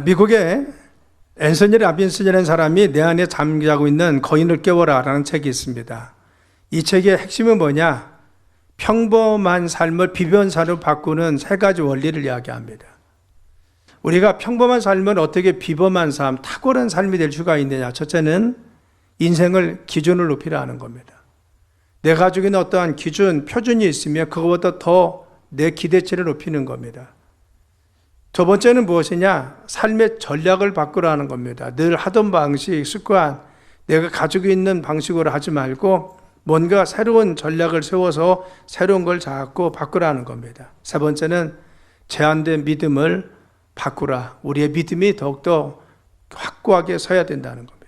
미국의 앤서니 라빈슨이라는 사람이 내 안에 잠자고 있는 거인을 깨워라라는 책이 있습니다. 이 책의 핵심은 뭐냐? 평범한 삶을 비변사로 바꾸는 세 가지 원리를 이야기합니다. 우리가 평범한 삶을 어떻게 비범한 삶, 탁월한 삶이 될 수가 있느냐? 첫째는 인생을 기준을 높이라 하는 겁니다. 내가 가지고 있는 어떠한 기준, 표준이 있으면 그것보다 더 내 기대치를 높이는 겁니다. 두 번째는 무엇이냐? 삶의 전략을 바꾸라는 겁니다. 늘 하던 방식, 습관, 내가 가지고 있는 방식으로 하지 말고 뭔가 새로운 전략을 세워서 새로운 걸 자꾸 바꾸라는 겁니다. 세 번째는 제한된 믿음을 바꾸라. 우리의 믿음이 더욱더 확고하게 서야 된다는 겁니다.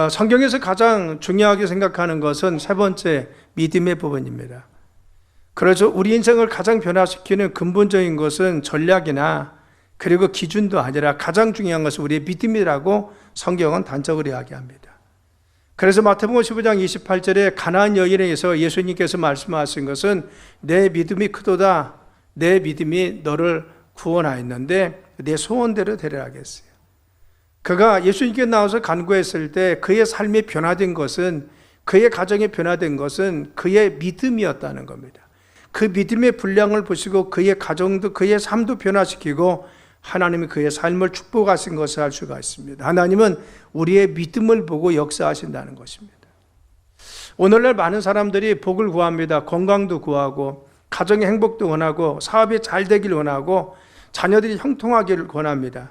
성경에서 가장 중요하게 생각하는 것은 세 번째 믿음의 부분입니다. 그래서 우리 인생을 가장 변화시키는 근본적인 것은 전략이나 그리고 기준도 아니라 가장 중요한 것은 우리의 믿음이라고 성경은 단적으로 이야기합니다. 그래서 마태복음 15장 28절에 가나안 여인에게서 예수님께서 말씀하신 것은 내 믿음이 크도다. 내 믿음이 너를 구원하였는데 내 소원대로 되려 하겠어요. 그가 예수님께 나와서 간구했을 때 그의 삶이 변화된 것은, 그의 가정이 변화된 것은 그의 믿음이었다는 겁니다. 그 믿음의 분량을 보시고 그의 가정도 그의 삶도 변화시키고 하나님이 그의 삶을 축복하신 것을 알 수가 있습니다. 하나님은 우리의 믿음을 보고 역사하신다는 것입니다. 오늘날 많은 사람들이 복을 구합니다. 건강도 구하고 가정의 행복도 원하고 사업이 잘 되길 원하고 자녀들이 형통하기를 원합니다.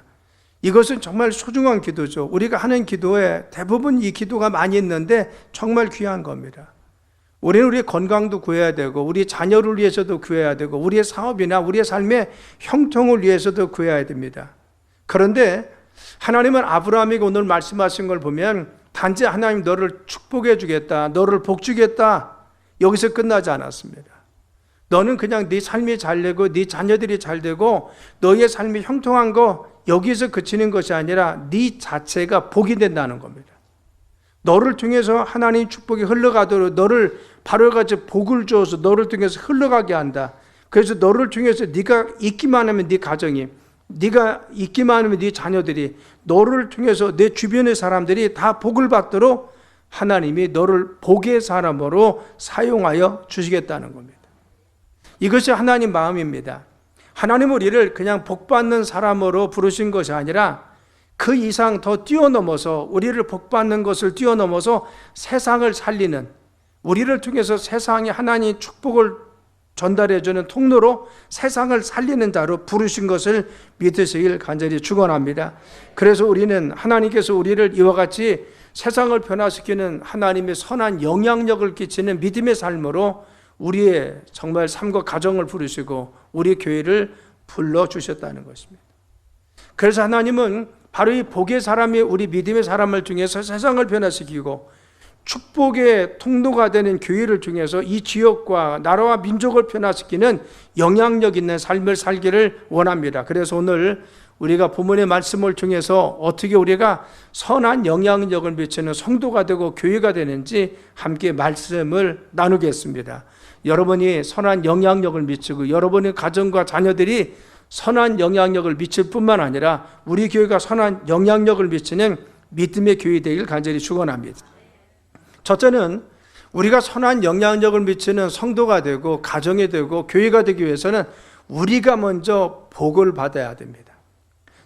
이것은 정말 소중한 기도죠. 우리가 하는 기도에 대부분 이 기도가 많이 있는데 정말 귀한 겁니다. 우리는 우리의 건강도 구해야 되고 우리 자녀를 위해서도 구해야 되고 우리의 사업이나 우리의 삶의 형통을 위해서도 구해야 됩니다. 그런데 하나님은 아브라함에게 오늘 말씀하신 걸 보면 단지 하나님 너를 축복해 주겠다, 너를 복 주겠다, 여기서 끝나지 않았습니다. 너는 그냥 네 삶이 잘 되고 네 자녀들이 잘 되고 너의 삶이 형통한 거 여기서 그치는 것이 아니라 네 자체가 복이 된다는 겁니다. 너를 통해서 하나님 축복이 흘러가도록 너를 바로같이 복을 주어서 너를 통해서 흘러가게 한다. 그래서 너를 통해서 네가 있기만 하면 네 가정이, 네가 있기만 하면 네 자녀들이, 너를 통해서 내 주변의 사람들이 다 복을 받도록 하나님이 너를 복의 사람으로 사용하여 주시겠다는 겁니다. 이것이 하나님 마음입니다. 하나님은 우리를 그냥 복받는 사람으로 부르신 것이 아니라 그 이상 더 뛰어넘어서 우리를 복받는 것을 뛰어넘어서 세상을 살리는, 우리를 통해서 세상에 하나님의 축복을 전달해주는 통로로 세상을 살리는 자로 부르신 것을 믿으시길 간절히 축원합니다. 그래서 우리는 하나님께서 우리를 이와 같이 세상을 변화시키는 하나님의 선한 영향력을 끼치는 믿음의 삶으로 우리의 정말 삶과 가정을 부르시고 우리 교회를 불러주셨다는 것입니다. 그래서 하나님은 바로 이 복의 사람이 우리 믿음의 사람을 통해서 세상을 변화시키고 축복의 통로가 되는 교회를 통해서 이 지역과 나라와 민족을 변화시키는 영향력 있는 삶을 살기를 원합니다. 그래서 오늘 우리가 본문의 말씀을 통해서 어떻게 우리가 선한 영향력을 미치는 성도가 되고 교회가 되는지 함께 말씀을 나누겠습니다. 여러분이 선한 영향력을 미치고 여러분의 가정과 자녀들이 선한 영향력을 미칠 뿐만 아니라 우리 교회가 선한 영향력을 미치는 믿음의 교회 되길 간절히 축원합니다. 첫째는 우리가 선한 영향력을 미치는 성도가 되고 가정이 되고 교회가 되기 위해서는 우리가 먼저 복을 받아야 됩니다.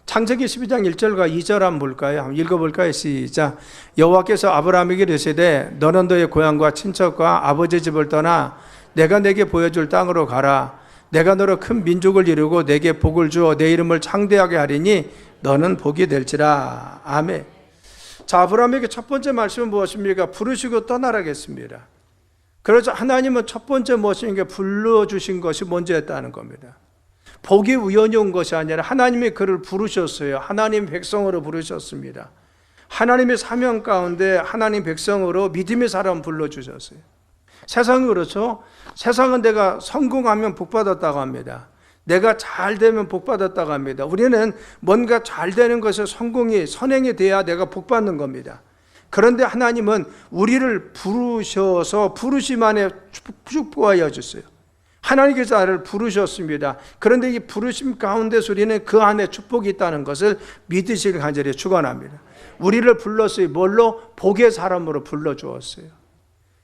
창세기 12장 1절과 2절 한번 볼까요? 한번 읽어볼까요? 시작. 여호와께서 아브라함에게 이르시되 너는 너의 고향과 친척과 아버지 집을 떠나 내가 내게 보여줄 땅으로 가라. 내가 너로 큰 민족을 이루고 내게 복을 주어 내 이름을 창대하게 하리니 너는 복이 될지라. 아멘. 자, 아브라함에게 첫 번째 말씀은 무엇입니까? 부르시고 떠나라겠습니다. 그래서 하나님은 첫 번째 무엇인가 불러주신 것이 먼저였다는 겁니다. 복이 우연히 온 것이 아니라 하나님이 그를 부르셨어요. 하나님 백성으로 부르셨습니다. 하나님의 사명 가운데 하나님 백성으로 믿음의 사람 불러주셨어요. 세상은 그렇죠. 세상은 내가 성공하면 복받았다고 합니다. 내가 잘 되면 복받았다고 합니다. 우리는 뭔가 잘 되는 것에 성공이 선행이 돼야 내가 복받는 겁니다. 그런데 하나님은 우리를 부르셔서 부르심 안에 축복하여 주세요. 하나님께서 나를 부르셨습니다. 그런데 이 부르심 가운데서 우리는 그 안에 축복이 있다는 것을 믿으시길 간절히 축원합니다. 우리를 불렀어요. 뭘로? 복의 사람으로 불러주었어요.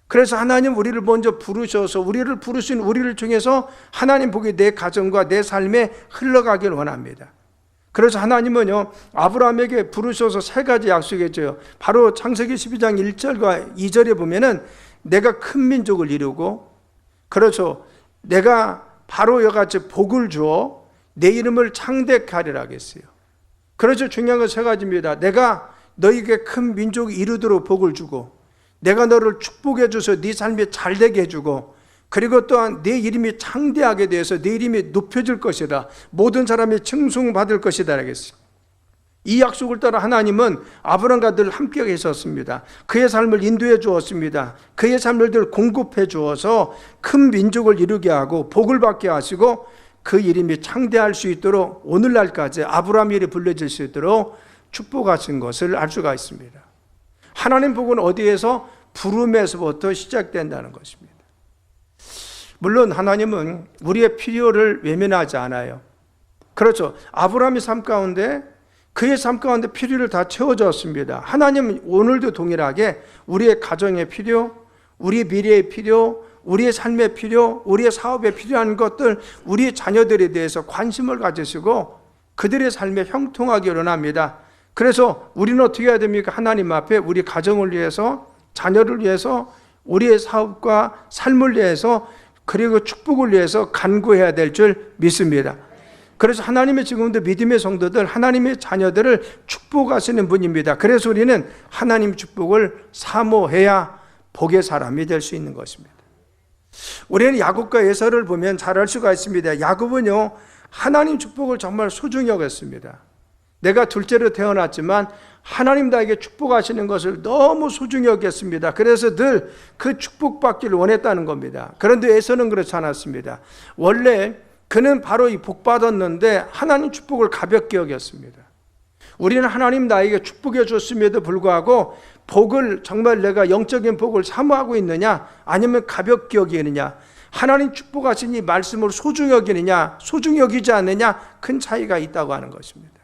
그래서 하나님 우리를 먼저 부르셔서 우리를 부르신 우리를 통해서 하나님 복이 내 가정과 내 삶에 흘러가길 원합니다. 그래서 하나님은요, 아브라함에게 부르셔서 세 가지 약속했죠. 바로 창세기 12장 1절과 2절에 보면은 내가 큰 민족을 이루고, 그렇죠, 내가 바로 이같이 복을 주어 내 이름을 창대케 하리라 하겠어요. 그렇죠. 중요한 건 세 가지입니다. 내가 너에게 큰 민족이 이루도록 복을 주고, 내가 너를 축복해 줘서 네 삶이 잘 되게 해주고, 그리고 또한 내 이름이 창대하게 되어서 내 이름이 높여질 것이다. 모든 사람이 칭송받을 것이다 하겠어요. 이 약속을 따라 하나님은 아브라함과 늘 함께 계셨습니다. 그의 삶을 인도해 주었습니다. 그의 삶을 늘 공급해 주어서 큰 민족을 이루게 하고 복을 받게 하시고 그 이름이 창대할 수 있도록 오늘날까지 아브라함 이름이 불려질 수 있도록 축복하신 것을 알 수가 있습니다. 하나님 복은 어디에서? 부름에서부터 시작된다는 것입니다. 물론 하나님은 우리의 필요를 외면하지 않아요. 그렇죠. 아브라함의 삶 가운데 그의 삶 가운데 필요를 다 채워줬습니다. 하나님은 오늘도 동일하게 우리의 가정의 필요, 우리의 미래의 필요, 우리의 삶의 필요, 우리의 사업에 필요한 것들, 우리의 자녀들에 대해서 관심을 가지시고 그들의 삶에 형통하기 원합니다. 그래서 우리는 어떻게 해야 됩니까? 하나님 앞에 우리 가정을 위해서, 자녀를 위해서, 우리의 사업과 삶을 위해서, 그리고 축복을 위해서 간구해야 될 줄 믿습니다. 그래서 하나님의 지금도 믿음의 성도들, 하나님의 자녀들을 축복하시는 분입니다. 그래서 우리는 하나님 축복을 사모해야 복의 사람이 될 수 있는 것입니다. 우리는 야곱과 에서를 보면 잘 알 수가 있습니다. 야곱은요, 하나님 축복을 정말 소중히 여겼습니다. 내가 둘째로 태어났지만 하나님 나에게 축복하시는 것을 너무 소중히 여겼습니다. 그래서 늘 그 축복받기를 원했다는 겁니다. 그런데 에서는 그렇지 않았습니다. 원래 그는 바로 이 복 받았는데 하나님 축복을 가볍게 여겼습니다. 우리는 하나님 나에게 축복해 줬음에도 불구하고 복을 정말 내가 영적인 복을 사모하고 있느냐, 아니면 가볍게 여기느냐, 하나님 축복하신 이 말씀을 소중히 여기느냐, 소중히 여기지 않느냐, 큰 차이가 있다고 하는 것입니다.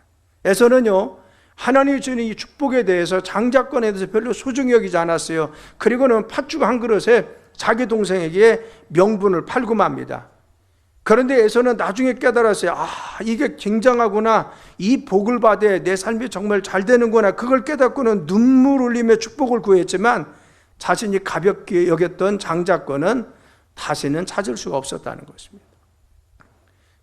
에서는요, 하나님이 주는 이 축복에 대해서, 장자권에 대해서 별로 소중히 여기지 않았어요. 그리고는 팥죽 한 그릇에 자기 동생에게 명분을 팔고 맙니다. 그런데 에서는 나중에 깨달았어요. 이게 굉장하구나. 이 복을 받아 내 삶이 정말 잘 되는구나. 그걸 깨닫고는 눈물 흘리며 축복을 구했지만 자신이 가볍게 여겼던 장자권은 다시는 찾을 수가 없었다는 것입니다.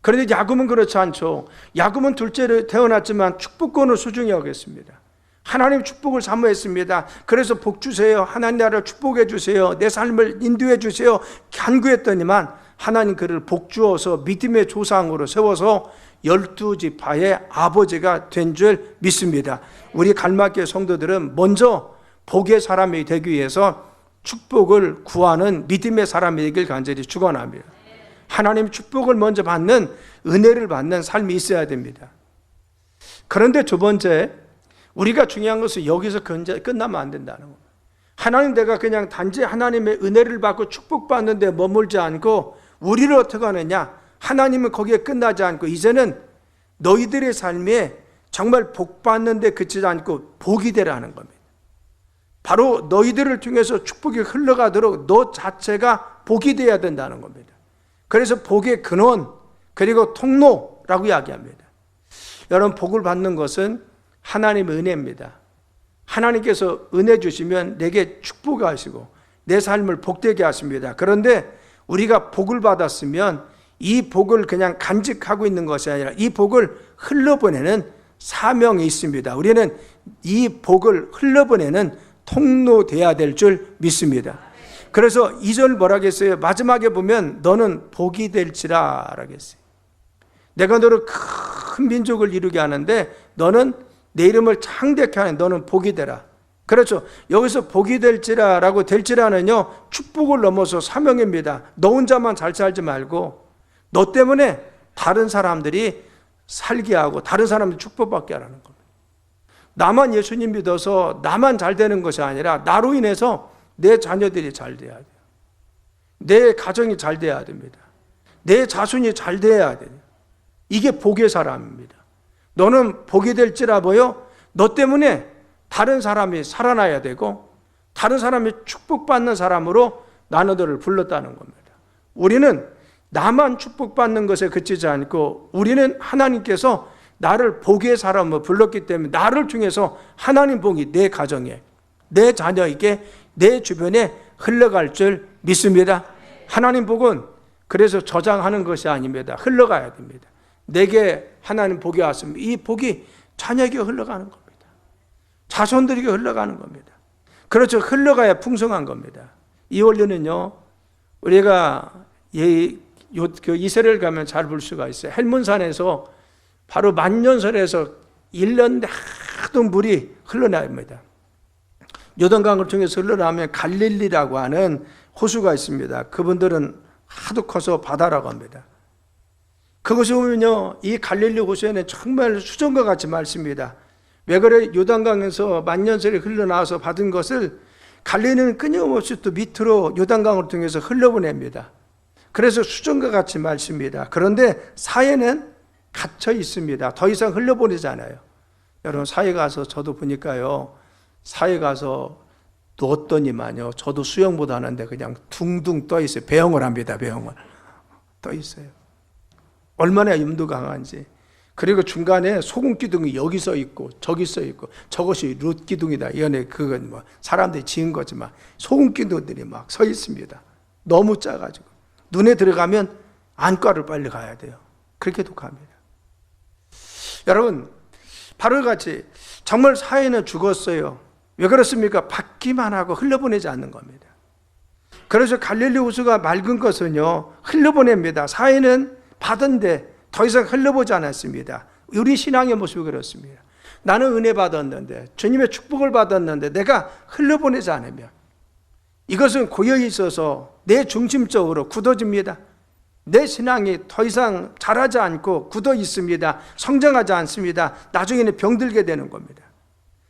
그런데 야곱은 그렇지 않죠. 야곱은 둘째로 태어났지만 축복권을 소중히 여겼습니다. 하나님 축복을 사모했습니다. 그래서 복 주세요. 하나님 나라를 축복해 주세요. 내 삶을 인도해 주세요. 간구했더니만 하나님 그를 복 주어서 믿음의 조상으로 세워서 12지파의 아버지가 된 줄 믿습니다. 우리 갈마교회 성도들은 먼저 복의 사람이 되기 위해서 축복을 구하는 믿음의 사람이 되길 간절히 축원합니다. 하나님 축복을 먼저 받는, 은혜를 받는 삶이 있어야 됩니다. 그런데 두 번째, 우리가 중요한 것은 여기서 끝나면 안 된다는 겁니다. 하나님, 내가 그냥 단지 하나님의 은혜를 받고 축복받는 데 머물지 않고 우리를 어떻게 하느냐, 하나님은 거기에 끝나지 않고 이제는 너희들의 삶에 정말 복받는 데 그치지 않고 복이 되라는 겁니다. 바로 너희들을 통해서 축복이 흘러가도록 너 자체가 복이 되어야 된다는 겁니다. 그래서 복의 근원, 그리고 통로라고 이야기합니다. 여러분, 복을 받는 것은 하나님의 은혜입니다. 하나님께서 은혜 주시면 내게 축복하시고 내 삶을 복되게 하십니다. 그런데 우리가 복을 받았으면 이 복을 그냥 간직하고 있는 것이 아니라 이 복을 흘러보내는 사명이 있습니다. 우리는 이 복을 흘러보내는 통로돼야 될 줄 믿습니다. 그래서 2절 뭐라겠어요? 마지막에 보면 너는 복이 될지라 라겠어요. 내가 너를 큰 민족을 이루게 하는데 너는 내 이름을 창대케 하는, 너는 복이 되라. 그렇죠. 여기서 복이 될지라라고, 될지라는요, 축복을 넘어서 사명입니다. 너 혼자만 잘 살지 말고 너 때문에 다른 사람들이 살게 하고 다른 사람들이 축복받게 하라는 겁니다. 나만 예수님 믿어서 나만 잘 되는 것이 아니라 나로 인해서 내 자녀들이 잘 돼야 돼요. 내 가정이 잘 돼야 됩니다. 내 자손이 잘 돼야 돼. 이게 복의 사람입니다. 너는 복이 될지라도요, 너 때문에 다른 사람이 살아나야 되고 다른 사람이 축복받는 사람으로 나는 너를 불렀다는 겁니다. 우리는 나만 축복받는 것에 그치지 않고 우리는 하나님께서 나를 복의 사람으로 불렀기 때문에 나를 통해서 하나님 복이 내 가정에, 내 자녀에게, 내 주변에 흘러갈 줄 믿습니다. 하나님 복은 그래서 저장하는 것이 아닙니다. 흘러가야 됩니다. 내게 하나님 복이 왔으면 이 복이 자녀에게 흘러가는 겁니다. 자손들에게 흘러가는 겁니다. 그렇죠. 흘러가야 풍성한 겁니다. 이 원리는요, 우리가 이스라엘 가면 잘 볼 수가 있어요. 헬몬산에서 바로 만년설에서 1년 하도 물이 흘러나옵니다. 요단강을 통해서 흘러나오면 갈릴리라고 하는 호수가 있습니다. 그분들은 하도 커서 바다라고 합니다. 그곳에 보면요, 이 갈릴리 호수에는 정말 수정과 같이 맑습니다. 왜 그래? 요단강에서 만년설이 흘러나와서 받은 것을 갈릴리는 끊임없이 또 밑으로 요단강을 통해서 흘러보냅니다. 그래서 수정과 같이 맑습니다. 그런데 사해는 갇혀 있습니다. 더 이상 흘러보내잖아요. 여러분, 사해 가서 저도 보니까요, 사해 가서 누웠더니만요, 저도 수영 못하는데 그냥 둥둥 떠 있어요. 배영을 합니다. 배영을 떠 있어요. 얼마나 힘도 강한지. 그리고 중간에 소금 기둥이 여기 써 있고 저기 써 있고, 저것이 룻 기둥이다. 이거는 그건 뭐 사람들이 지은 거지만 소금 기둥들이 막 서 있습니다. 너무 작아지고 눈에 들어가면 안과를 빨리 가야 돼요. 그렇게 독합니다. 여러분, 바로 같이 정말 사해는 죽었어요. 왜 그렇습니까? 받기만 하고 흘려보내지 않는 겁니다. 그래서 갈릴리 호수가 맑은 것은요, 흘려보냅니다. 사해는 받은데 더 이상 흘려보지 않았습니다. 우리 신앙의 모습이 그렇습니다. 나는 은혜 받았는데, 주님의 축복을 받았는데 내가 흘려보내지 않으면 이것은 고여 있어서 내 중심적으로 굳어집니다. 내 신앙이 더 이상 자라지 않고 굳어 있습니다. 성장하지 않습니다. 나중에는 병들게 되는 겁니다.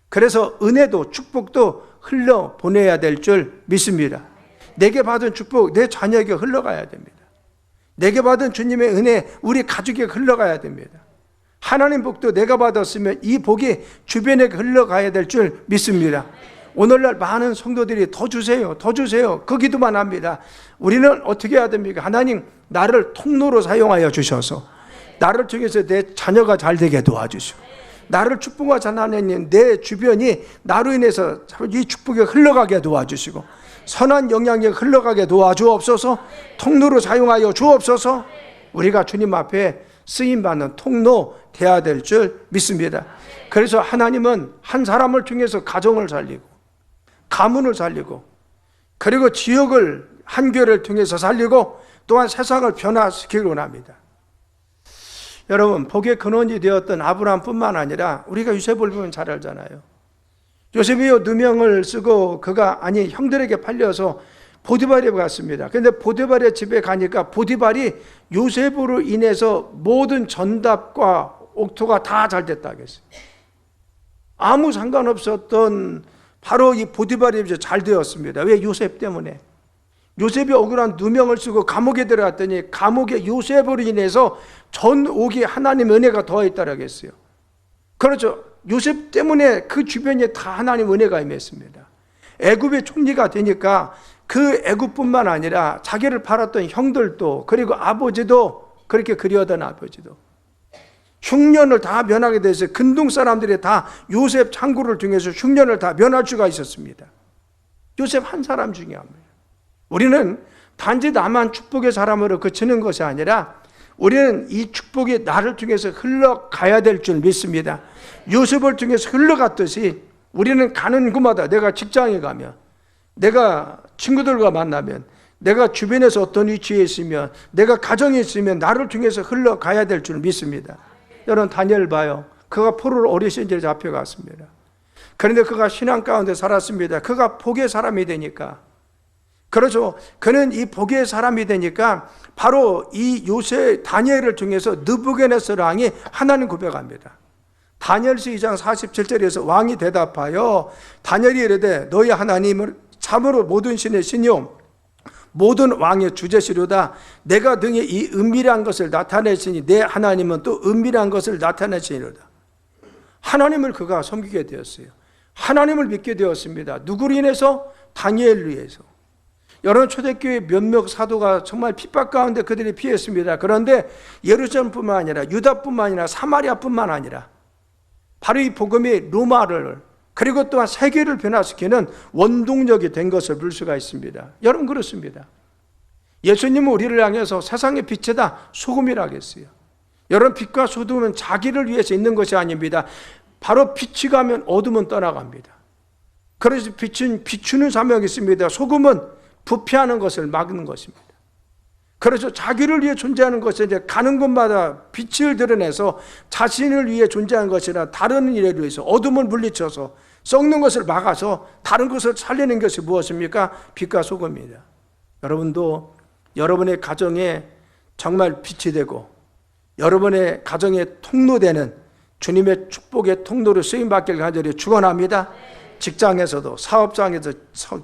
그래서 은혜도 축복도 흘려보내야 될 줄 믿습니다. 내게 받은 축복 내 자녀에게 흘러가야 됩니다. 내게 받은 주님의 은혜 우리 가족에게 흘러가야 됩니다. 하나님 복도 내가 받았으면 이 복이 주변에 흘러가야 될 줄 믿습니다. 오늘날 많은 성도들이 더 주세요, 더 주세요, 그 기도만 합니다. 우리는 어떻게 해야 됩니까? 하나님, 나를 통로로 사용하여 주셔서 나를 통해서 내 자녀가 잘 되게 도와주시고, 나를 축복하신 하나님, 내 주변이 나로 인해서 이 축복이 흘러가게 도와주시고, 선한 영향이 흘러가게 도와주옵소서. 통로로 사용하여 주옵소서. 우리가 주님 앞에 쓰임받는 통로 되어야 될 줄 믿습니다. 그래서 하나님은 한 사람을 통해서 가정을 살리고 가문을 살리고, 그리고 지역을 한 교회를 통해서 살리고, 또한 세상을 변화시키기로 합니다. 여러분, 복의 근원이 되었던 아브라함뿐만 아니라 우리가 요셉을 보면 잘 알잖아요. 요셉이요, 누명을 쓰고 그가 형들에게 팔려서 보디발에 갔습니다. 그런데 보디발의 집에 가니까 보디발이 요셉으로 인해서 모든 전답과 옥토가 다 잘 됐다 그랬어요. 아무 상관없었던 바로 이 보디발이 잘 되었습니다. 왜? 요셉 때문에. 요셉이 억울한 누명을 쓰고 감옥에 들어갔더니 감옥에 요셉으로 인해서 전 옥이 하나님 은혜가 더했다라고 했어요. 그렇죠. 요셉 때문에 그 주변에 다 하나님 은혜가 임했습니다. 애굽의 총리가 되니까 그 애굽뿐만 아니라 자기를 팔았던 형들도, 그리고 아버지도, 그렇게 그리워던 아버지도 흉년을 다 면하게 돼서 근동 사람들이 다 요셉 창고를 통해서 흉년을 다 면할 수가 있었습니다. 요셉 한 사람 중요합니다. 우리는 단지 나만 축복의 사람으로 그치는 것이 아니라 우리는 이 축복이 나를 통해서 흘러가야 될 줄 믿습니다. 요셉을 통해서 흘러갔듯이 우리는 가는 곳마다, 내가 직장에 가면, 내가 친구들과 만나면, 내가 주변에서 어떤 위치에 있으면, 내가 가정에 있으면 나를 통해서 흘러가야 될 줄 믿습니다. 여러분, 다니엘 봐요. 그가 포로로 어린 시절에 잡혀갔습니다. 그런데 그가 신앙 가운데 살았습니다. 그가 복의 사람이 되니까, 그렇죠, 그는 이 복의 사람이 되니까 바로 이 요셉 다니엘을 통해서 느부갓네살 왕이 하나님 고백합니다. 다니엘서 2장 47절에서 왕이 대답하여 다니엘이 이르되 너희 하나님을 참으로 모든 신의 신이요 모든 왕의 주제시로다. 내가 등에 이 은밀한 것을 나타내시니 내 하나님은 또 은밀한 것을 나타내시리로다. 하나님을 그가 섬기게 되었어요. 하나님을 믿게 되었습니다. 누구로 인해서? 다니엘로 인해서. 여러분, 초대교회 몇몇 사도가 정말 핍박 가운데 그들이 피했습니다. 그런데 예루살렘뿐만 아니라 유다뿐만 아니라 사마리아뿐만 아니라 바로 이 복음이 로마를 그리고 또한 세계를 변화시키는 원동력이 된 것을 볼 수가 있습니다. 여러분, 그렇습니다. 예수님은 우리를 향해서 세상의 빛이다, 소금이라고 했어요. 여러분, 빛과 소금은 자기를 위해서 있는 것이 아닙니다. 바로 빛이 가면 어둠은 떠나갑니다. 그래서 빛은 비추는 사명이 있습니다. 소금은 부패하는 것을 막는 것입니다. 그래서 자기를 위해 존재하는 것은 이제 가는 곳마다 빛을 드러내서 자신을 위해 존재하는 것이나 다른 일에 위해서 어둠을 물리쳐서 썩는 것을 막아서 다른 것을 살리는 것이 무엇입니까? 빛과 소금입니다. 여러분도 여러분의 가정에 정말 빛이 되고 여러분의 가정에 통로되는 주님의 축복의 통로로 쓰임받길 간절히 축원합니다. 직장에서도 사업장에서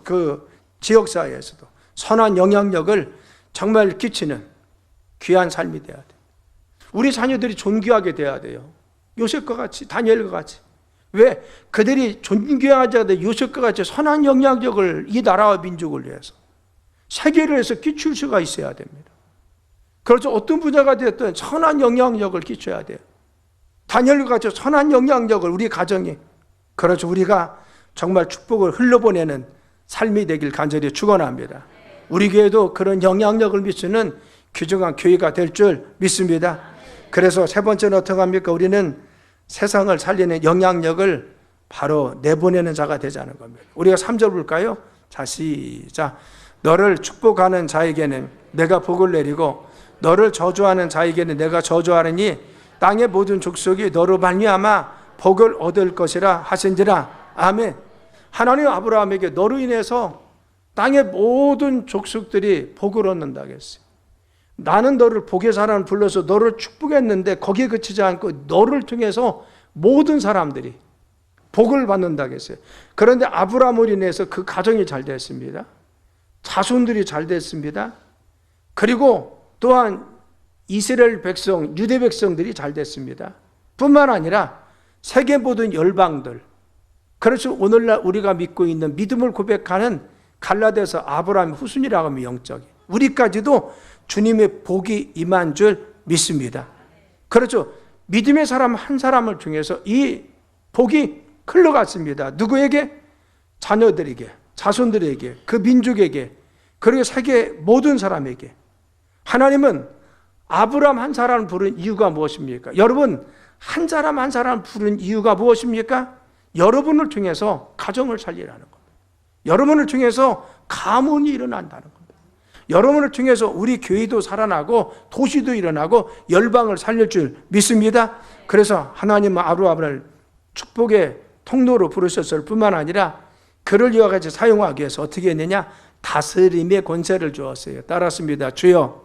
그 지역사회에서도 선한 영향력을 정말 끼치는 귀한 삶이 돼야 돼요. 우리 자녀들이 존귀하게 돼야 돼요. 요셉과 같이, 다니엘과 같이. 왜? 그들이 존귀하지 않되 요셉과 같이 선한 영향력을 이 나라와 민족을 위해서 세계를 위해서 끼칠 수가 있어야 됩니다. 그래서 어떤 분야가 되었든 선한 영향력을 끼쳐야 돼요. 다니엘과 같이 선한 영향력을 우리 가정이, 그래서 우리가 정말 축복을 흘러보내는 삶이 되길 간절히 축원합니다. 우리 교회도 그런 영향력을 미치는 귀중한 교회가 될 줄 믿습니다. 그래서 세 번째는 어떻게 합니까? 우리는 세상을 살리는 영향력을 바로 내보내는 자가 되자는 겁니다. 우리가 3절 볼까요? 자, 시작. 너를 축복하는 자에게는 내가 복을 내리고 너를 저주하는 자에게는 내가 저주하느니 땅의 모든 족속이 너로 말미암아 복을 얻을 것이라 하신지라. 아멘. 하나님 아브라함에게 너로 인해서 땅의 모든 족속들이 복을 얻는다고 했어요. 나는 너를 복의 사람을 불러서 너를 축복했는데 거기에 그치지 않고 너를 통해서 모든 사람들이 복을 받는다고 했어요. 그런데 아브라함으로 인해서 그 가정이 잘 됐습니다. 자손들이 잘 됐습니다. 그리고 또한 이스라엘 백성, 유대 백성들이 잘 됐습니다. 뿐만 아니라 세계 모든 열방들, 그래서 오늘날 우리가 믿고 있는 믿음을 고백하는 갈라디아서 아브라함의 후손이라고 하면 영적이 우리까지도 주님의 복이 임한 줄 믿습니다. 그렇죠. 믿음의 사람 한 사람을 통해서 이 복이 흘러갔습니다. 누구에게? 자녀들에게, 자손들에게, 그 민족에게, 그리고 세계 모든 사람에게. 하나님은 아브라함 한 사람을 부른 이유가 무엇입니까? 여러분, 한 사람 한 사람 부른 이유가 무엇입니까? 여러분을 통해서 가정을 살리라는 겁니다. 여러분을 통해서 가문이 일어난다는 겁니다. 여러분을 통해서 우리 교회도 살아나고 도시도 일어나고 열방을 살릴 줄 믿습니다. 그래서 하나님은 아브라함을 축복의 통로로 부르셨을 뿐만 아니라 그를 이와 같이 사용하기 위해서 어떻게 했느냐? 다스림의 권세를 주었어요. 따랐습니다. 주여,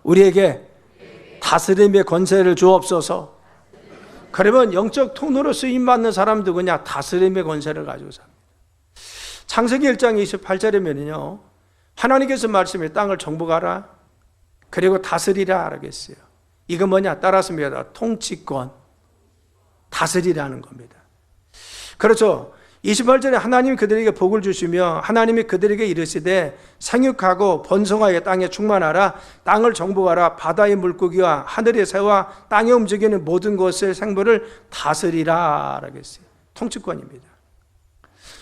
우리에게 다스림의 권세를 주옵소서. 그러면 영적 통로로 쓰임받는 사람도 그냥 다스림의 권세를 가지고 삽니다. 창세기 1장 28절이면요, 하나님께서 말씀해 땅을 정복하라, 그리고 다스리라 라고 했어요. 이거 뭐냐? 따랐습니다. 통치권, 다스리라는 겁니다. 그렇죠. 28절에 하나님이 그들에게 복을 주시며 하나님이 그들에게 이르시되 생육하고 번성하여 땅에 충만하라, 땅을 정복하라, 바다의 물고기와 하늘의 새와 땅에 움직이는 모든 것의 생물을 다스리라 라고 했어요. 통치권입니다.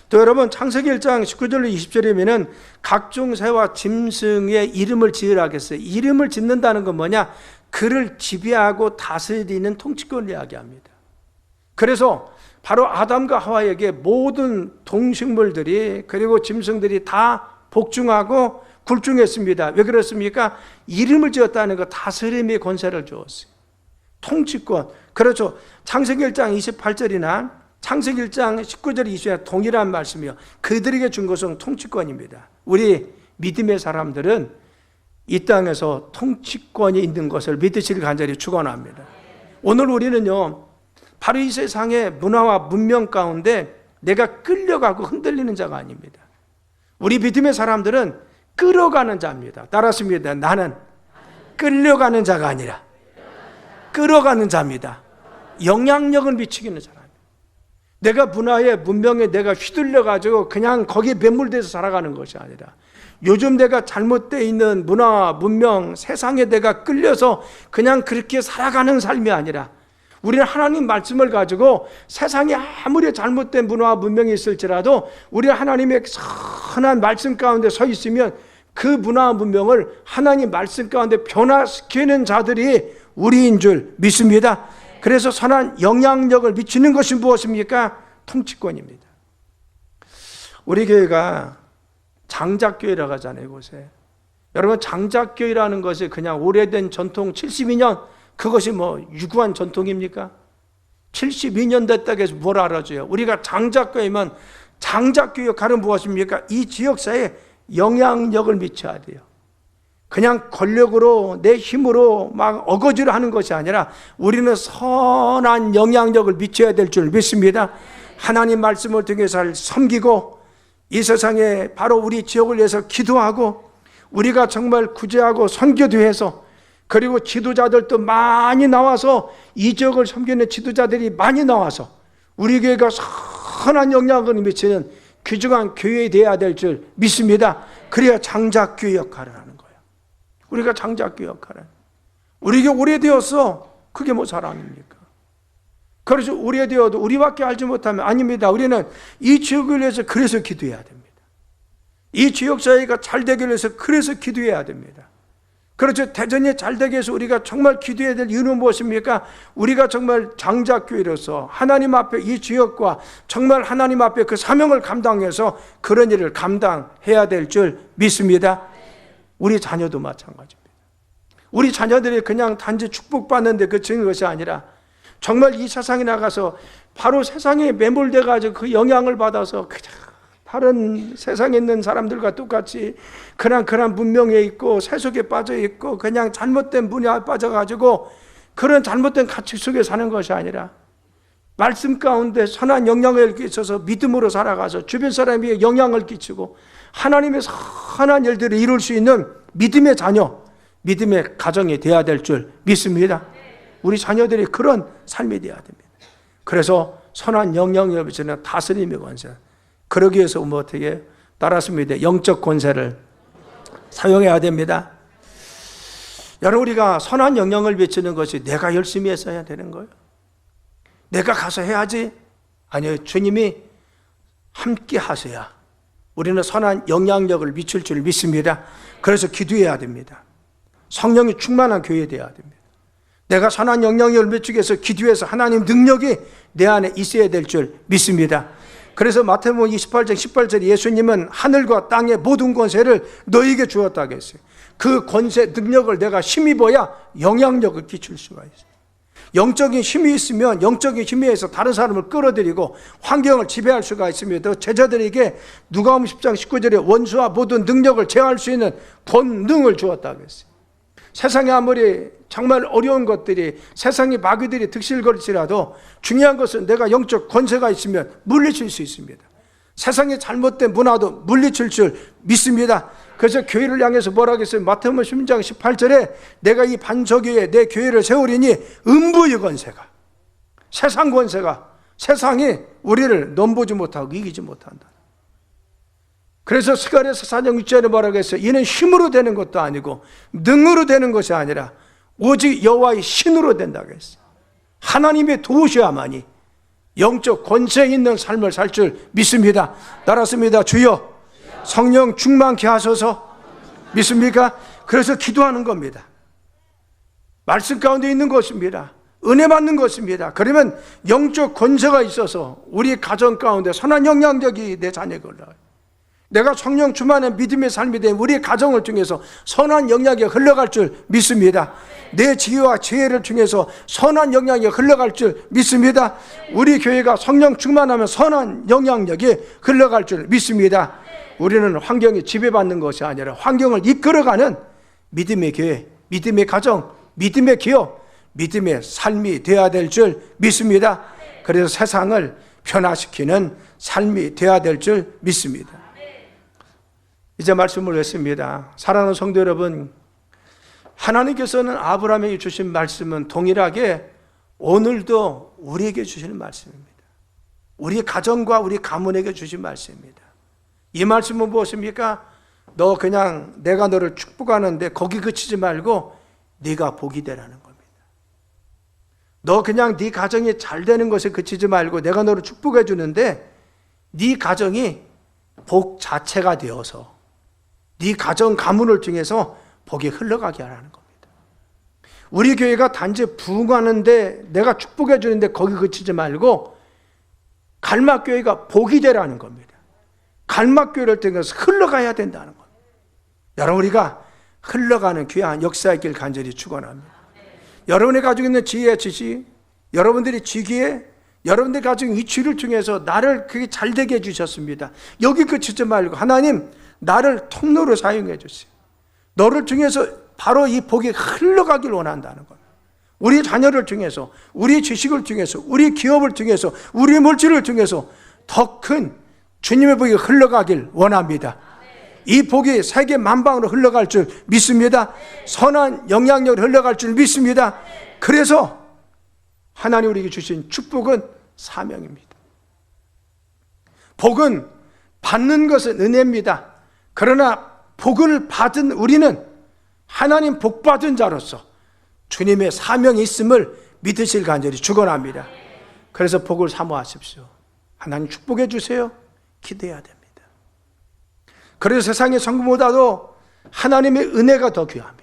또 여러분, 창세기 1장 19절로 20절이면은 각종 새와 짐승의 이름을 지으라고 했어요. 이름을 짓는다는 건 뭐냐? 그를 지배하고 다스리는 통치권을 이야기합니다. 그래서 바로 아담과 하와에게 모든 동식물들이 그리고 짐승들이 다 복종하고 굴종했습니다. 왜 그렇습니까? 이름을 지었다는 것, 다스림의 권세를 주었어요. 통치권. 그렇죠. 창세기 1장 28절이나 창세기 1장 19절 20절에 동일한 말씀이요. 그들에게 준 것은 통치권입니다. 우리 믿음의 사람들은 이 땅에서 통치권이 있는 것을 믿으시길 간절히 축원합니다. 오늘 우리는요, 바로 이 세상의 문화와 문명 가운데 내가 끌려가고 흔들리는 자가 아닙니다. 우리 믿음의 사람들은 끌어가는 자입니다. 따랐습니다. 나는 끌려가는 자가 아니라 끌어가는 자입니다. 영향력을 미치기는 사람. 내가 문화에 문명에 내가 휘둘려가지고 그냥 거기에 매몰돼서 살아가는 것이 아니라 요즘 내가 잘못되어 있는 문화, 문명, 세상에 내가 끌려서 그냥 그렇게 살아가는 삶이 아니라 우리는 하나님 말씀을 가지고 세상에 아무리 잘못된 문화와 문명이 있을지라도 우리는 하나님의 선한 말씀 가운데 서 있으면 그 문화와 문명을 하나님 말씀 가운데 변화시키는 자들이 우리인 줄 믿습니다. 그래서 선한 영향력을 미치는 것이 무엇입니까? 통치권입니다. 우리 교회가 장작교회라고 하잖아요, 이곳에. 여러분, 장작교회라는 것이 그냥 오래된 전통 72년, 그것이 뭐 유구한 전통입니까? 72년 됐다고 해서 뭘 알아줘요? 우리가 장작교회면 장작교회 역할은 무엇입니까? 이 지역사회에 영향력을 미쳐야 돼요. 그냥 권력으로 내 힘으로 막 어거지로 하는 것이 아니라 우리는 선한 영향력을 미쳐야 될 줄 믿습니다. 하나님 말씀을 통해 잘 섬기고 이 세상에 바로 우리 지역을 위해서 기도하고 우리가 정말 구제하고 선교도 해서 그리고 지도자들도 많이 나와서 이 지역을 섬기는 지도자들이 많이 나와서 우리 교회가 선한 영향을 미치는 귀중한 교회에 되어야 될 줄 믿습니다. 그래야 장작교회 역할을 하는 거예요. 우리가 장작교회 역할을. 우리 교회 오래되었어. 그게 뭐 사람입니까? 그래서 오래되어도 우리밖에 알지 못하면 아닙니다. 우리는 이 지역을 위해서 그래서 기도해야 됩니다. 이 지역사회가 잘 되기 위해서 그래서 기도해야 됩니다. 그렇죠. 대전이 잘 되기 위해서 우리가 정말 기도해야 될 이유는 무엇입니까? 우리가 정말 장작교회로서 하나님 앞에 이 지역과 정말 하나님 앞에 그 사명을 감당해서 그런 일을 감당해야 될 줄 믿습니다. 우리 자녀도 마찬가지입니다. 우리 자녀들이 그냥 단지 축복받는데 그치는 것이 아니라 정말 이 세상에 나가서 바로 세상에 매몰돼 가지고 그 영향을 받아서 그냥 다른 세상에 있는 사람들과 똑같이 그냥 그런 문명에 있고 세속에 빠져 있고 그냥 잘못된 분야에 빠져가지고 그런 잘못된 가치 속에 사는 것이 아니라 말씀 가운데 선한 영향을 끼쳐서 믿음으로 살아가서 주변 사람에게 영향을 끼치고 하나님의 선한 일들을 이룰 수 있는 믿음의 자녀, 믿음의 가정이 되어야 될 줄 믿습니다. 우리 자녀들이 그런 삶이 되어야 됩니다. 그래서 선한 영향력을 미치는 다스림의 권세, 그러기 위해서 뭐 어떻게 따랐습니다. 영적 권세를 사용해야 됩니다. 여러분, 우리가 선한 영향을 미치는 것이 내가 열심히 해서 해야 되는 거예요. 내가 가서 해야지. 아니요, 주님이 함께 하셔야 우리는 선한 영향력을 미칠 줄 믿습니다. 그래서 기도해야 됩니다. 성령이 충만한 교회 되어야 됩니다. 내가 선한 영향력을 미치기 위해서 기도해서 하나님 능력이 내 안에 있어야 될 줄 믿습니다. 그래서 마태복음 28장 18절에 예수님은 하늘과 땅의 모든 권세를 너희에게 주었다고 했어요. 그 권세 능력을 내가 힘입어야 영향력을 끼칠 수가 있어요. 영적인 힘이 있으면 영적인 힘에 의해서 다른 사람을 끌어들이고 환경을 지배할 수가 있습니다. 제자들에게 누가복음 10장 19절에 원수와 모든 능력을 제어할 수 있는 권능을 주었다고 했어요. 세상에 아무리 정말 어려운 것들이 세상의 마귀들이 득실거릴지라도 중요한 것은 내가 영적 권세가 있으면 물리칠 수 있습니다. 세상의 잘못된 문화도 물리칠 줄 믿습니다. 그래서 교회를 향해서 뭐라고 했어요? 마태복음 10장 18절에 내가 이 반석위에 내 교회를 세우리니 음부의 권세가, 세상 권세가, 세상이 우리를 넘보지 못하고 이기지 못한다. 그래서 스가랴서 4장 6절에 뭐라고 했어요? 이는 힘으로 되는 것도 아니고 능으로 되는 것이 아니라 오직 여호와의 신으로 된다고 했어요. 하나님의 도우셔야만이 영적 권세 있는 삶을 살 줄 믿습니다. 따랐습니다. 주여 성령 충만케 하소서. 믿습니까? 그래서 기도하는 겁니다. 말씀 가운데 있는 것입니다. 은혜 받는 것입니다. 그러면 영적 권세가 있어서 우리 가정 가운데 선한 영향력이 내 자녀에게 올라가요. 내가 성령 충만한 믿음의 삶이 된 우리 가정을 통해서 선한 영향이 흘러갈 줄 믿습니다. 내 지혜와 지혜를 통해서 선한 영향이 흘러갈 줄 믿습니다. 우리 교회가 성령 충만하면 선한 영향력이 흘러갈 줄 믿습니다. 우리는 환경에 지배받는 것이 아니라 환경을 이끌어가는 믿음의 교회, 믿음의 가정, 믿음의 기업, 믿음의 삶이 되어야 될 줄 믿습니다. 그래서 세상을 변화시키는 삶이 되어야 될 줄 믿습니다. 이제 말씀을 했습니다. 사랑하는 성도 여러분, 하나님께서는 아브라함에게 주신 말씀은 동일하게 오늘도 우리에게 주시는 말씀입니다. 우리 가정과 우리 가문에게 주신 말씀입니다. 이 말씀은 무엇입니까? 너 그냥 내가 너를 축복하는데 거기 그치지 말고 네가 복이 되라는 겁니다. 너 그냥 네 가정이 잘 되는 것에 그치지 말고 내가 너를 축복해 주는데 네 가정이 복 자체가 되어서 네 가정 가문을 통해서 복이 흘러가게 하라는 겁니다. 우리 교회가 단지 부흥하는데 내가 축복해 주는데 거기 그치지 말고 갈막교회가 복이 되라는 겁니다. 갈막교회를 통해서 흘러가야 된다는 겁니다. 여러분, 우리가 흘러가는 귀한 역사의 길 간절히 축원합니다. 여러분이 가지고 있는 지혜와 지식, 여러분들이 지기에 여러분들이 가지고 있는 위치를 통해서 나를 그게 잘 되게 해주셨습니다. 여기 그치지 말고 하나님 나를 통로로 사용해 주세요. 너를 통해서 바로 이 복이 흘러가길 원한다는 겁니다. 우리 자녀를 통해서, 우리 지식을 통해서, 우리 기업을 통해서, 우리 물질을 통해서 더 큰 주님의 복이 흘러가길 원합니다. 이 복이 세계 만방으로 흘러갈 줄 믿습니다. 선한 영향력으로 흘러갈 줄 믿습니다. 그래서 하나님 우리에게 주신 축복은 사명입니다. 복은 받는 것은 은혜입니다. 그러나 복을 받은 우리는 하나님 복 받은 자로서 주님의 사명이 있음을 믿으실 간절히 축원합니다. 그래서 복을 사모하십시오. 하나님 축복해 주세요. 기대해야 됩니다. 그래서 세상의 성공보다도 하나님의 은혜가 더 귀합니다.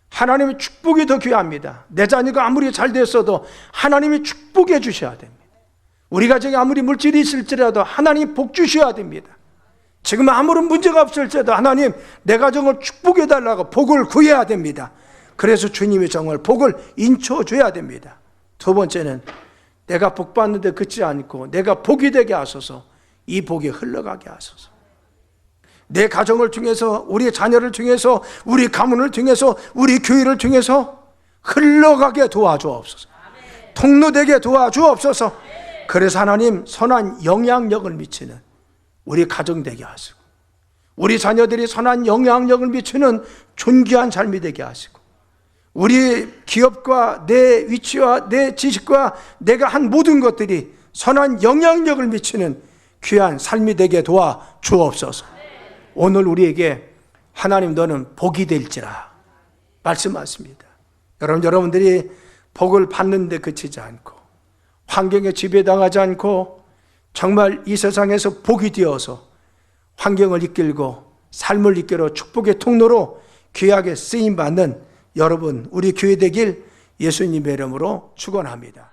하나님의 축복이 더 귀합니다. 내 자녀가 아무리 잘 됐어도 하나님이 축복해 주셔야 됩니다. 우리 가정에 아무리 물질이 있을지라도 하나님 복 주셔야 됩니다. 지금 아무런 문제가 없을지라도 하나님 내 가정을 축복해 달라고 복을 구해야 됩니다. 그래서 주님이 정말 복을 인쳐줘야 됩니다. 두 번째는 내가 복 받는데 그치지 않고 내가 복이 되게 하소서. 이 복이 흘러가게 하소서. 내 가정을 통해서, 우리 자녀를 통해서, 우리 가문을 통해서, 우리 교회를 통해서 흘러가게 도와주옵소서. 통로되게 도와주옵소서. 그래서 하나님 선한 영향력을 미치는 우리 가정 되게 하시고, 우리 자녀들이 선한 영향력을 미치는 존귀한 삶이 되게 하시고, 우리 기업과 내 위치와 내 지식과 내가 한 모든 것들이 선한 영향력을 미치는 귀한 삶이 되게 도와주옵소서. 오늘 우리에게 하나님 너는 복이 될지라 말씀하십니다. 여러분들이 복을 받는데 그치지 않고 환경에 지배당하지 않고 정말 이 세상에서 복이 되어서 환경을 이끌고 삶을 이끌어 축복의 통로로 귀하게 쓰임받는 여러분, 우리 교회 되길 예수님의 이름으로 축원합니다.